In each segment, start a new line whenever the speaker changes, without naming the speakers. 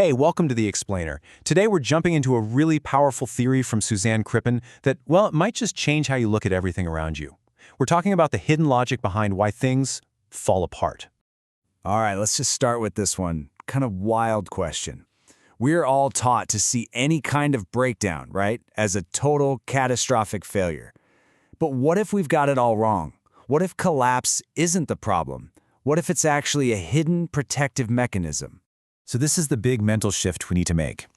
Hey, welcome to The Explainer. Today we're jumping into a really powerful theory from Suzanne Crippin that, well, it might just change how you look at everything around you. We're talking about the hidden logic behind why things fall apart.
All right, let's just start with this one. Kind of wild question. We're all taught to see any kind of breakdown, right, as a total catastrophic failure. But what if we've got it all wrong? What if collapse isn't the problem? What if it's actually a hidden protective mechanism?
So this is the big mental shift we need to make.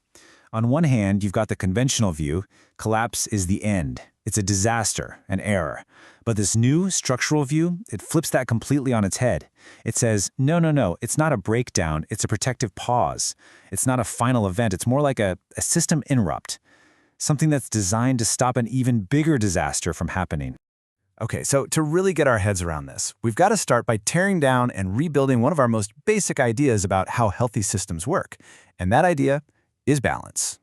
On one hand, you've got the conventional view, collapse is the end. It's a disaster, an error. But this new structural view, it flips that completely on its head. It says, no, it's not a breakdown, it's a protective pause. It's not a final event, it's more like a system interrupt. Something that's designed to stop an even bigger disaster from happening.
Okay, so to really get our heads around this, we've got to start by tearing down and rebuilding one of our most basic ideas about how healthy systems work. And that idea is balance.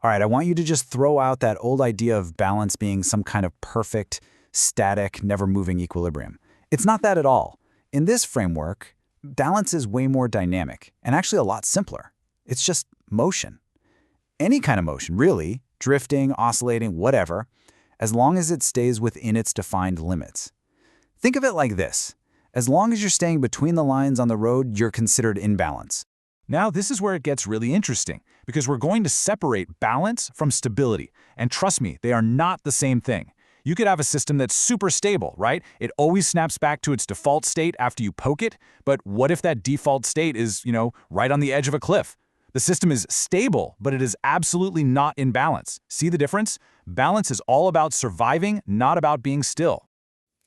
All right, I want you to just throw out that old idea of balance being some kind of perfect, static, never-moving equilibrium. It's not that at all. In this framework, balance is way more dynamic and actually a lot simpler. It's just motion. Any kind of motion, really, drifting, oscillating, whatever, as long as it stays within its defined limits. Think of it like this. As long as you're staying between the lines on the road, you're considered in balance.
Now, this is where it gets really interesting, because we're going to separate balance from stability. And trust me, they are not the same thing. You could have a system that's super stable, right? It always snaps back to its default state after you poke it, but what if that default state is, right on the edge of a cliff? The system is stable, but it is absolutely not in balance. See the difference? Balance is all about surviving, not about being still.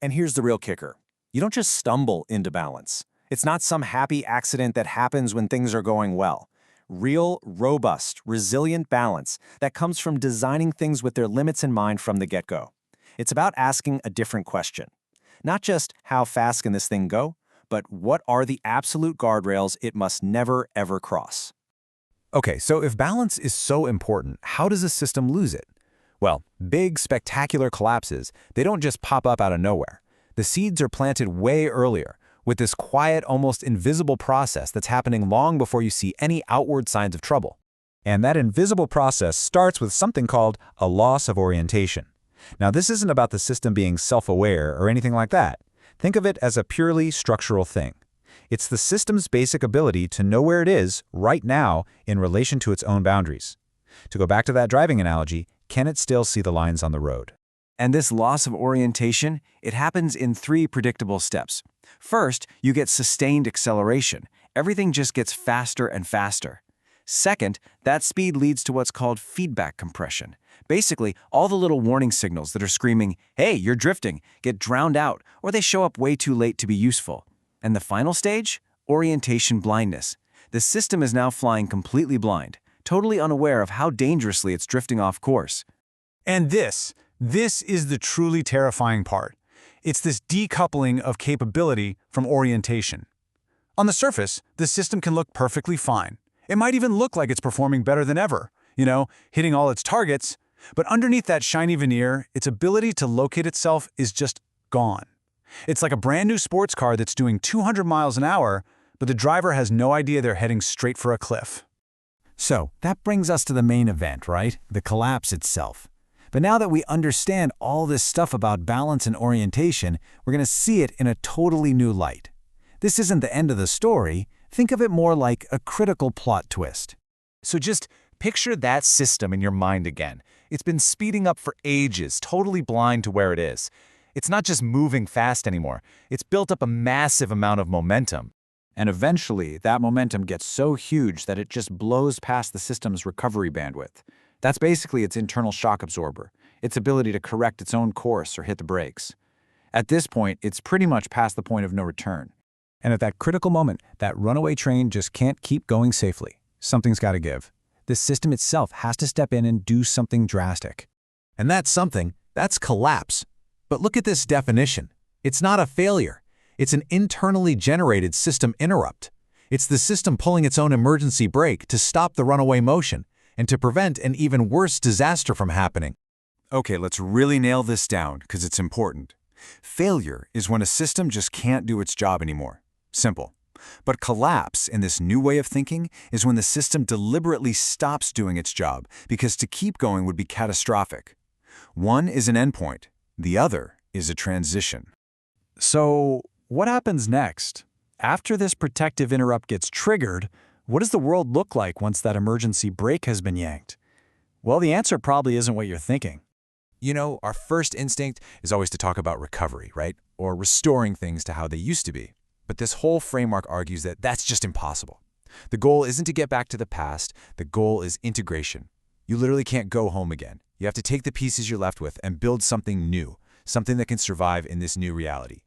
And here's the real kicker. You don't just stumble into balance. It's not some happy accident that happens when things are going well. Real, robust, resilient balance that comes from designing things with their limits in mind from the get-go. It's about asking a different question. Not just how fast can this thing go, but what are the absolute guardrails it must never, ever cross.
Okay, so if balance is so important, how does a system lose it? Well, big, spectacular collapses, they don't just pop up out of nowhere. The seeds are planted way earlier, with this quiet, almost invisible process that's happening long before you see any outward signs of trouble. And that invisible process starts with something called a loss of orientation. Now, this isn't about the system being self-aware or anything like that. Think of it as a purely structural thing. It's the system's basic ability to know where it is right now in relation to its own boundaries. To go back to that driving analogy, can it still see the lines on the road?
And this loss of orientation, it happens in 3 predictable steps. First, you get sustained acceleration. Everything just gets faster and faster. Second, that speed leads to what's called feedback compression. Basically, all the little warning signals that are screaming, "Hey, you're drifting," get drowned out, or they show up way too late to be useful. And the final stage? Orientation blindness. The system is now flying completely blind, totally unaware of how dangerously it's drifting off course.
And this is the truly terrifying part. It's this decoupling of capability from orientation. On the surface, the system can look perfectly fine. It might even look like it's performing better than ever, hitting all its targets, but underneath that shiny veneer, its ability to locate itself is just gone. It's like a brand new sports car that's doing 200 miles an hour, but the driver has no idea they're heading straight for a cliff.
So, that brings us to the main event, right? The collapse itself. But now that we understand all this stuff about balance and orientation, we're going to see it in a totally new light. This isn't the end of the story. Think of it more like a critical plot twist.
So just picture that system in your mind again. It's been speeding up for ages, totally blind to where it is. It's not just moving fast anymore. It's built up a massive amount of momentum.
And eventually, that momentum gets so huge that it just blows past the system's recovery bandwidth. That's basically its internal shock absorber, its ability to correct its own course or hit the brakes. At this point, it's pretty much past the point of no return.
And at that critical moment, that runaway train just can't keep going safely. Something's got to give. The system itself has to step in and do something drastic. And that something, that's collapse. But look at this definition. It's not a failure. It's an internally generated system interrupt. It's the system pulling its own emergency brake to stop the runaway motion and to prevent an even worse disaster from happening.
Okay, let's really nail this down because it's important. Failure is when a system just can't do its job anymore. Simple. But collapse, in this new way of thinking, is when the system deliberately stops doing its job, because to keep going would be catastrophic. One is an endpoint, the other is a transition.
So, what happens next? After this protective interrupt gets triggered, what does the world look like once that emergency brake has been yanked? Well, the answer probably isn't what you're thinking.
You know, our first instinct is always to talk about recovery, right? Or restoring things to how they used to be. But this whole framework argues that that's just impossible. The goal isn't to get back to the past, the goal is integration. You literally can't go home again. You have to take the pieces you're left with and build something new, something that can survive in this new reality.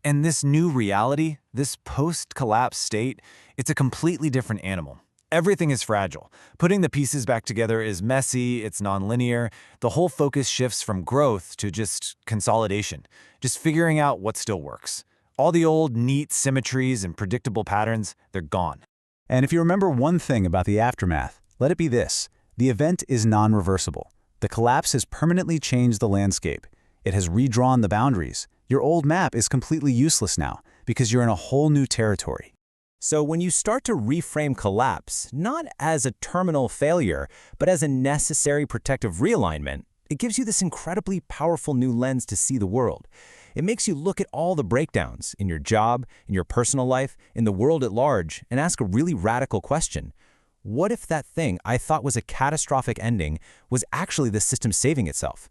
And this new reality, this post-collapse state, it's a completely different animal. Everything is fragile. Putting the pieces back together is messy, it's nonlinear. The whole focus shifts from growth to just consolidation, just figuring out what still works. All the old, neat symmetries and predictable patterns, they're gone.
And if you remember one thing about the aftermath, let it be this. The event is non-reversible. The collapse has permanently changed the landscape. It has redrawn the boundaries. Your old map is completely useless now because you're in a whole new territory.
So when you start to reframe collapse, not as a terminal failure, but as a necessary protective realignment, it gives you this incredibly powerful new lens to see the world. It makes you look at all the breakdowns in your job, in your personal life, in the world at large, and ask a really radical question. What if that thing I thought was a catastrophic ending was actually the system saving itself?